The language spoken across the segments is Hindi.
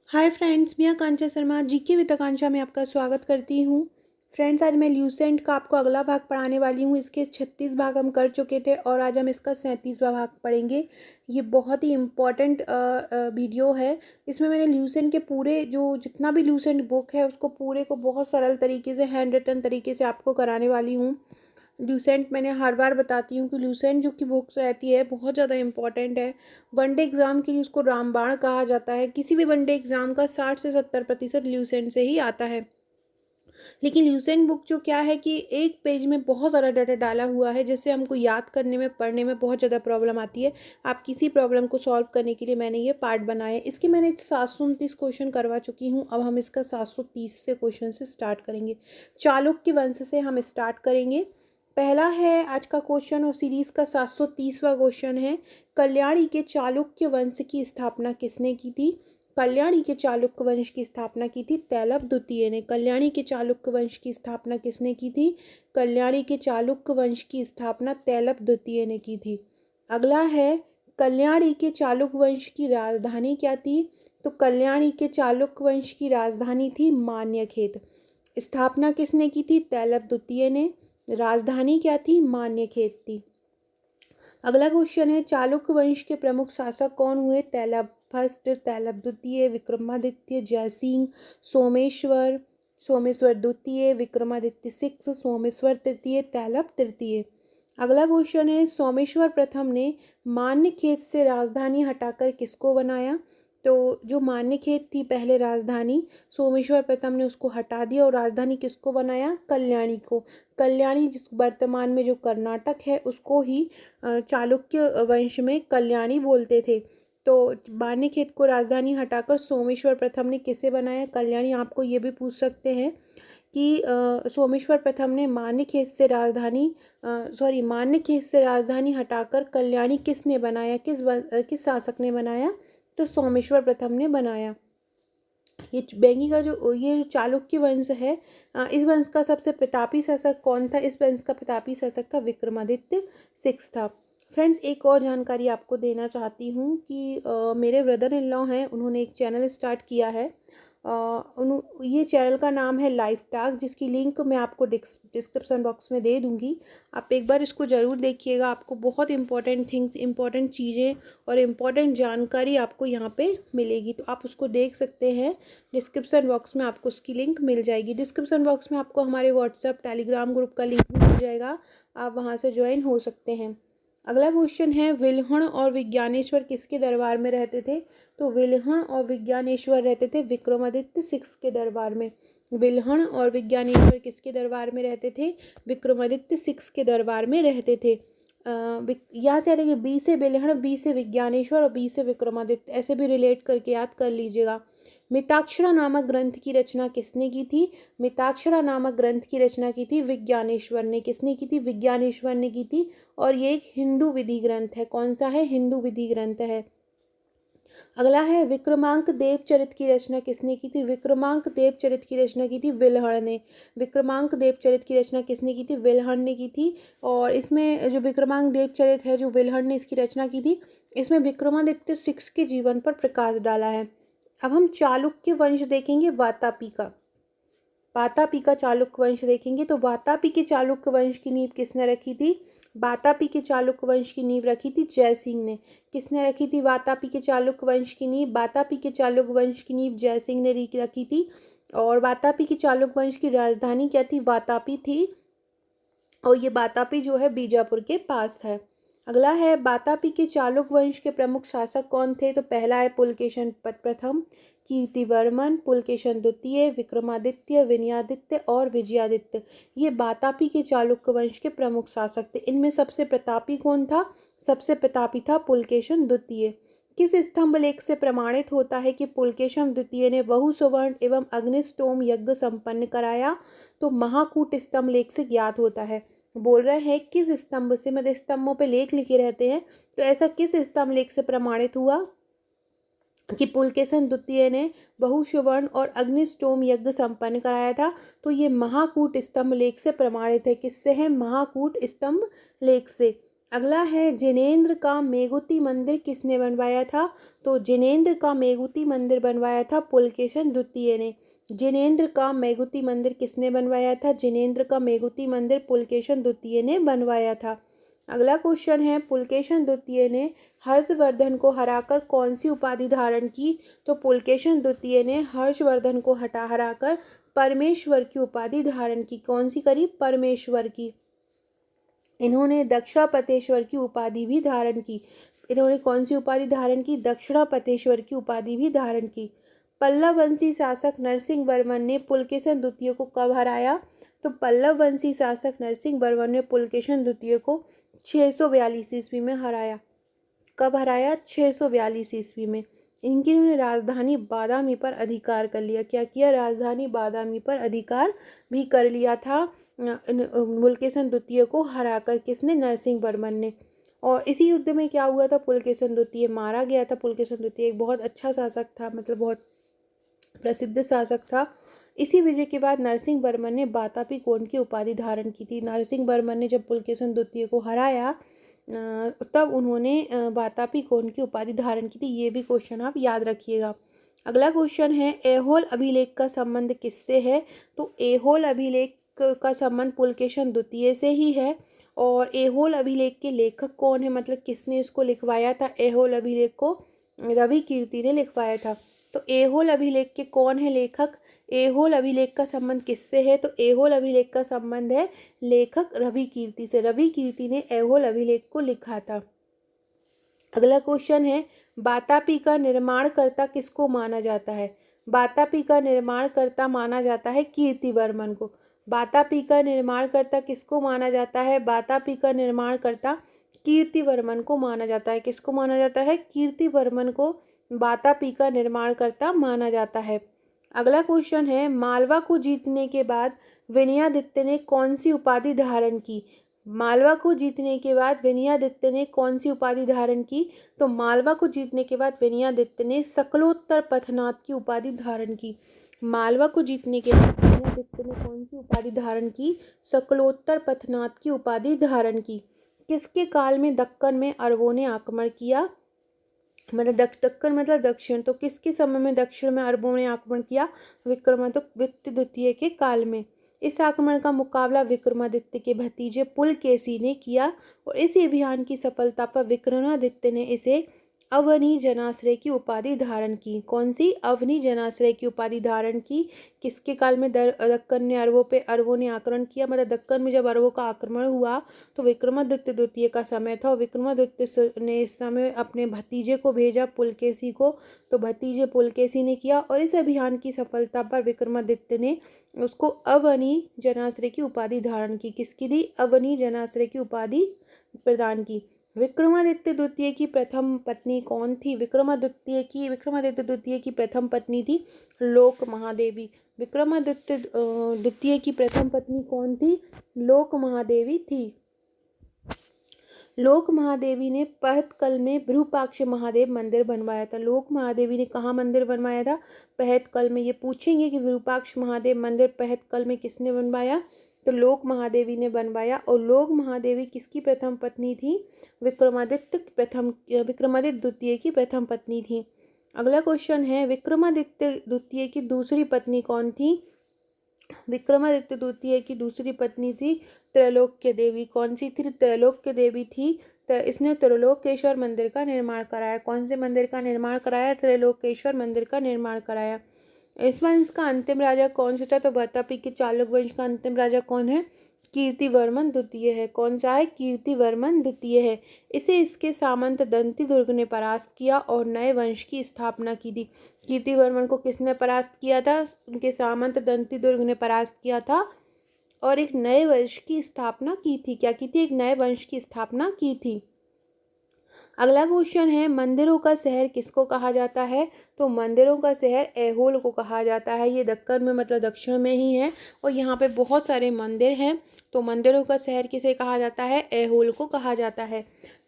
हाय फ्रेंड्स, मैं आकांक्षा शर्मा जीके विद आकांक्षा में आपका स्वागत करती हूँ। फ्रेंड्स, आज मैं ल्यूसेंट का आपको अगला भाग पढ़ाने वाली हूँ। इसके 36 भाग हम कर चुके थे और आज हम इसका 37वां भाग पढ़ेंगे। ये बहुत ही इम्पॉर्टेंट वीडियो है। इसमें मैंने ल्यूसेंट के पूरे जो जितना भी ल्यूसेंट बुक है उसको पूरे को बहुत सरल तरीके से हैंड रिटन तरीके से आपको कराने वाली हूँ। ल्यूसेंट मैंने हर बार बताती हूँ कि ल्यूसेंट जो कि बुक्स रहती है बहुत ज़्यादा इम्पॉर्टेंट है। वनडे एग्ज़ाम के लिए उसको रामबाण कहा जाता है। किसी भी वनडे एग्ज़ाम का 60 से 70% ल्यूसेंट से ही आता है। लेकिन ल्यूसेंट बुक जो क्या है कि एक पेज में बहुत ज़्यादा डाटा डाला हुआ है, जिससे हमको याद करने में पढ़ने में बहुत ज़्यादा प्रॉब्लम आती है। आप किसी प्रॉब्लम को सॉल्व करने के लिए मैंने ये पार्ट बनाए। इसके मैंने 729 क्वेश्चन करवा चुकी हूँ। अब हम इसका 730 से क्वेश्चन से स्टार्ट करेंगे। चालुक्य वंश से हम स्टार्ट करेंगे। पहला है आज का क्वेश्चन और सीरीज का 730वां क्वेश्चन है। कल्याणी के चालुक्य वंश की स्थापना किसने की थी? कल्याणी के चालुक्य वंश की स्थापना की थी तैलप द्वितीय ने। कल्याणी के चालुक्य वंश की स्थापना किसने की थी? कल्याणी के चालुक्य वंश की स्थापना तैलप द्वितीय ने की थी। अगला है कल्याणी के चालुक्य वंश की राजधानी क्या थी? तो कल्याणी के चालुक्य वंश की राजधानी थी मान्यखेत। स्थापना किसने की थी? तैलप द्वितीय ने। राजधानी क्या थी? मान्यखेत थी। अगला क्वेश्चन है चालुक्य वंश के प्रमुख शासक कौन हुए? तैलप फर्स्ट, तैलप द्वितीय, विक्रमादित्य, जयसिंह, सोमेश्वर, सोमेश्वर द्वितीय, विक्रमादित्य सिक्स, सोमेश्वर तृतीय, तैलप तृतीय। अगला क्वेश्चन है सोमेश्वर प्रथम ने मान्यखेत से राजधानी हटाकर किसको बनाया? तो जो मान्यखेत थी पहले राजधानी, सोमेश्वर प्रथम ने उसको हटा दिया और राजधानी किसको बनाया? कल्याणी को। कल्याणी जिस वर्तमान में जो कर्नाटक है उसको ही चालुक्य वंश में कल्याणी बोलते थे। तो मान्यखेत को राजधानी हटाकर सोमेश्वर प्रथम ने किसे बनाया? कल्याणी। आपको ये भी पूछ सकते हैं कि सोमेश्वर प्रथम ने मान्यखेत से राजधानी हटाकर कल्याणी किसने बनाया? किस शासक ने बनाया? तो सोमेश्वर प्रथम ने बनाया। ये जो चालुक्य वंश है, इस वंश का सबसे प्रतापी शासक कौन था? इस वंश का प्रतापी शासक था विक्रमादित्य सिक्स था। फ्रेंड्स, एक और जानकारी आपको देना चाहती हूँ कि मेरे ब्रदर इन लॉ हैं, उन्होंने एक चैनल स्टार्ट किया है। ये चैनल का नाम है लाइफ टाक, जिसकी लिंक मैं आपको डिस्क्रिप्शन बॉक्स में दे दूँगी। आप एक बार इसको ज़रूर देखिएगा। आपको बहुत इंपॉर्टेंट चीज़ें और इम्पॉर्टेंट जानकारी आपको यहाँ पे मिलेगी, तो आप उसको देख सकते हैं। डिस्क्रिप्शन बॉक्स में आपको उसकी लिंक मिल जाएगी। डिस्क्रिप्शन बॉक्स में आपको हमारे व्हाट्सएप टेलीग्राम ग्रुप का लिंक भी मिल जाएगा। आप वहाँ से ज्वाइन हो सकते हैं। अगला क्वेश्चन है विल्हण और विज्ञानेश्वर किसके दरबार में रहते थे? तो विल्हण और विज्ञानेश्वर रहते थे विक्रमादित्य सिक्स के दरबार में। विल्हण और विज्ञानेश्वर किसके दरबार में रहते थे? विक्रमादित्य सिक्स के दरबार में रहते थे। यहाँ से देखिए, बी से विल्हण, बी से विज्ञानेश्वर और बी से विक्रमादित्य, ऐसे भी रिलेट करके याद कर लीजिएगा। मिताक्षरा नामक ग्रंथ की रचना किसने की थी? मिताक्षरा नामक ग्रंथ की रचना की थी विज्ञानेश्वर ने। किसने की थी? विज्ञानेश्वर ने की थी। और ये एक हिंदू विधि ग्रंथ है। कौन सा है? हिंदू विधि ग्रंथ है। अगला है विक्रमांक देवचरित की रचना किसने की थी? विक्रमांक देवचरित की रचना की थी विल्हण ने। विक्रमांक देवचरित की रचना किसने की थी? विल्हण ने की थी। और इसमें जो विक्रमांक देवचरित है, जो विल्हण ने इसकी रचना की थी, इसमें विक्रमादित्य सिक्स के जीवन पर प्रकाश डाला है। अब हम चालुक्य वंश देखेंगे, वातापी का। वातापी का चालुक्य वंश देखेंगे तो वातापी के चालुक्य वंश की नींव किसने रखी थी? वातापी के चालुक्य वंश की नींव रखी थी जयसिंह ने। किसने रखी थी वातापी के चालुक्य वंश की नींव? वातापी के चालुक्य वंश की नींव जयसिंह ने रखी थी। और वातापी की चालुक्य वंश की राजधानी क्या थी? वातापी थी। और ये वातापी जो है बीजापुर के पास है। अगला है वातापी के चालुक्य वंश के प्रमुख शासक कौन थे? तो पहला है पुलकेशन प्रथम, कीर्तिवर्मन, पुलकेशन द्वितीय, विक्रमादित्य, विनयादित्य और विजयादित्य। ये वातापी के चालुक्य वंश के प्रमुख शासक थे। इनमें सबसे प्रतापी कौन था? सबसे प्रतापी था पुलकेशन द्वितीय। किस स्तंभ लेख से प्रमाणित होता है कि पुलकेशन द्वितीय ने बहु सुवर्ण एवं अग्निष्टोम यज्ञ संपन्न कराया? तो महाकूट स्तंभ लेख से ज्ञात होता है। बोल रहे हैं किस स्तंभ से, मतलब स्तंभों पे लेख लिखे रहते हैं, तो ऐसा किस स्तंभ लेख से प्रमाणित हुआ कि पुलकेशन द्वितीय ने बहुसुवर्ण और अग्निष्टोम यज्ञ संपन्न कराया था? तो ये महाकूट स्तंभ लेख से प्रमाणित है। किससे है? महाकूट स्तंभ लेख से। अगला है जिनेंद्र का मेघुती मंदिर किसने बनवाया था? तो जिनेंद्र का मेघुती मंदिर बनवाया था पुलकेशन द्वितीय ने। जिनेंद्र का मेघुती मंदिर किसने बनवाया था? जिनेंद्र का मेघुती मंदिर पुलकेशन द्वितीय ने बनवाया था। अगला क्वेश्चन है पुलकेशन द्वितीय ने हर्षवर्धन को हराकर कौन सी उपाधि धारण की? तो पुलकेशन द्वितीय ने हर्षवर्धन को हराकर परमेश्वर की उपाधि धारण की। कौन सी करी? परमेश्वर की। इन्होंने दक्षिणापतेश्वर की उपाधि भी धारण की। इन्होंने कौन सी उपाधि धारण की? दक्षिणापतेश्वर की उपाधि भी धारण की। पल्लव वंशी शासक नरसिंह वर्मन ने पुलकेशन द्वितीय को कब हराया? तो पल्लव वंशी शासक नरसिंह वर्मन ने पुलकेशन द्वितीय को 642 ईस्वी में हराया। कब हराया? 642 ईस्वी में। इन्होंने राजधानी बादामी पर अधिकार कर लिया। क्या किया? राजधानी बादामी पर अधिकार भी कर लिया था पुलकेशन द्वितीय को हराकर। किसने? नरसिंह वर्मन ने। और इसी युद्ध में क्या हुआ था? पुलकेशन द्वितीय मारा गया था। पुलकेशन द्वितीय एक बहुत अच्छा शासक था, मतलब बहुत प्रसिद्ध शासक था। इसी विजय के बाद नरसिंह वर्मन ने वातापी कोण की उपाधि धारण की थी। नरसिंह वर्मन ने जब पुलकेशन द्वितीय को हराया तब उन्होंने वातापी कोण की उपाधि धारण की थी। ये भी क्वेश्चन आप याद रखिएगा। अगला क्वेश्चन है ऐहोल अभिलेख का संबंध किससे है? तो ऐहोल अभिलेख का संबंध पुलकेशन द्वितीय से ही है। और ऐहोल अभिलेख के लेखक कौन है, मतलब किसने इसको लिखवाया था? ऐहोल अभिलेख को रवि कीर्ति ने लिखवाया था। तो ऐहोल अभिलेख के कौन है लेखक? ऐहोल अभिलेख का संबंध किससे है? तो ऐहोल अभिलेख का संबंध है लेखक रवि कीर्ति से। रवि कीर्ति ने ऐहोल अभिलेख को लिखा था। अगला क्वेश्चन है वातापी का निर्माणकर्ता किसको माना जाता है? वातापी का निर्माणकर्ता माना जाता है कीर्तिवर्मन को। वातापी का निर्माणकर्ता किसको माना जाता है? वातापी का निर्माणकर्ता कीर्तिवर्मन को माना जाता है। किसको माना जाता है? कीर्तिवर्मन को वातापी का निर्माणकर्ता माना जाता है। अगला क्वेश्चन है मालवा को जीतने के बाद विनयादित्य ने कौन सी उपाधि धारण की? मालवा को जीतने के बाद विनयादित्य ने कौन सी उपाधि धारण की? तो मालवा को जीतने के बाद विनयादित्य ने सकलोत्तर पथनाथ की उपाधि धारण की। मालवा को जीतने के बाद विनयादित्य ने कौन सी उपाधि धारण की? सकलोत्तर पथनाथ की उपाधि धारण की। किसके काल में दक्कन में अरबों ने आक्रमण किया? मतलब दक्कन मतलब दक्षिण, तो किसके समय में दक्षिण में अरबों ने आक्रमण किया? विक्रमादित्य द्वितीय के काल में। इस आक्रमण का मुकाबला विक्रमादित्य के भतीजे पुलकेशी ने किया और इस अभियान की सफलता पर विक्रमादित्य ने इसे अवनी जनाश्रय की उपाधि धारण की। कौन सी? अवनी जनाश्रय की उपाधि धारण की। किसके काल में दक्कन ने अरबों ने आक्रमण किया? मतलब दक्कन में जब अरबों का आक्रमण हुआ तो विक्रमादित्य द्वितीय का समय था और विक्रमादित्य ने इस समय अपने भतीजे को भेजा पुलकेशी को। तो भतीजे पुलकेशी ने किया और इस अभियान की सफलता पर विक्रमादित्य ने उसको अवनी जनाश्रय की उपाधि धारण की। किसकी दी? अवनी जनाश्रय की उपाधि प्रदान की। विक्रमादित्य द्वितीय की प्रथम पत्नी कौन थी? विक्रमादित्य द्वितीय की प्रथम पत्नी थी लोक महादेवी। विक्रमादित्य द्वितीय की प्रथम पत्नी कौन थी? लोक महादेवी थी। लोक महादेवी ने पहतकल में विरूपाक्ष महादेव मंदिर बनवाया था। लोक महादेवी ने कहाँ मंदिर बनवाया था? पहतकल में। ये पूछेंगे कि विरूपाक्ष महादेव मंदिर पहतकल में किसने बनवाया? तो लोक महादेवी ने बनवाया। और लोक महादेवी किसकी प्रथम पत्नी थी? विक्रमादित्य द्वितीय की प्रथम पत्नी थी। अगला क्वेश्चन है विक्रमादित्य द्वितीय की दूसरी पत्नी कौन थी? विक्रमादित्य द्वितीय की दूसरी पत्नी थी त्रैलोक्य देवी। कौन सी थी? त्रैलोक्य देवी थी। इसने त्रैलोक्येश्वर मंदिर का निर्माण कराया। कौन से मंदिर का निर्माण कराया? त्रैलोक्येश्वर मंदिर का निर्माण कराया। इस वंश का अंतिम राजा कौन सा था? तो वातापी के चालुक्य वंश का अंतिम राजा कौन है? कीर्तिवर्मन द्वितीय है। कौन सा है? कीर्तिवर्मन द्वितीय है। इसे इसके सामंत दंतिदुर्ग ने परास्त किया और नए वंश की स्थापना की थी। कीर्तिवर्मन को किसने परास्त किया था? उनके सामंत दंतिदुर्ग ने परास्त किया था और एक नए वंश की स्थापना की थी। क्या की थी? एक नए वंश की स्थापना की थी। अगला क्वेश्चन है मंदिरों का शहर किसको कहा जाता है? तो मंदिरों का शहर ऐहोल को कहा जाता है। ये दक्कन में मतलब दक्षिण में ही है और यहाँ पे बहुत सारे मंदिर हैं। तो मंदिरों का शहर किसे कहा जाता है? ऐहोल को कहा जाता है।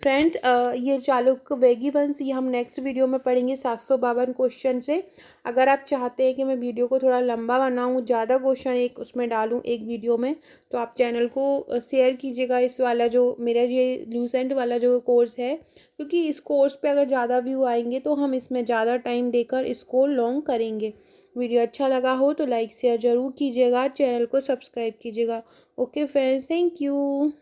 फ्रेंड्स ये चालुक्य वेगी वंश ये हम नेक्स्ट वीडियो में पढ़ेंगे 752 क्वेश्चन से। अगर आप चाहते हैं कि मैं वीडियो को थोड़ा लंबा बनाऊँ, ज़्यादा क्वेश्चन एक उसमें डालूँ एक वीडियो में, तो आप चैनल को शेयर कीजिएगा। इस वाला जो मेरा ये लूसेंट वाला जो कोर्स है, क्योंकि इस कोर्स पे अगर ज़्यादा व्यू आएंगे तो हम इसमें ज़्यादा टाइम देकर इसको लॉन्ग करेंगे। वीडियो अच्छा लगा हो तो लाइक शेयर ज़रूर कीजिएगा, चैनल को सब्सक्राइब कीजिएगा। Okay friends, thank you.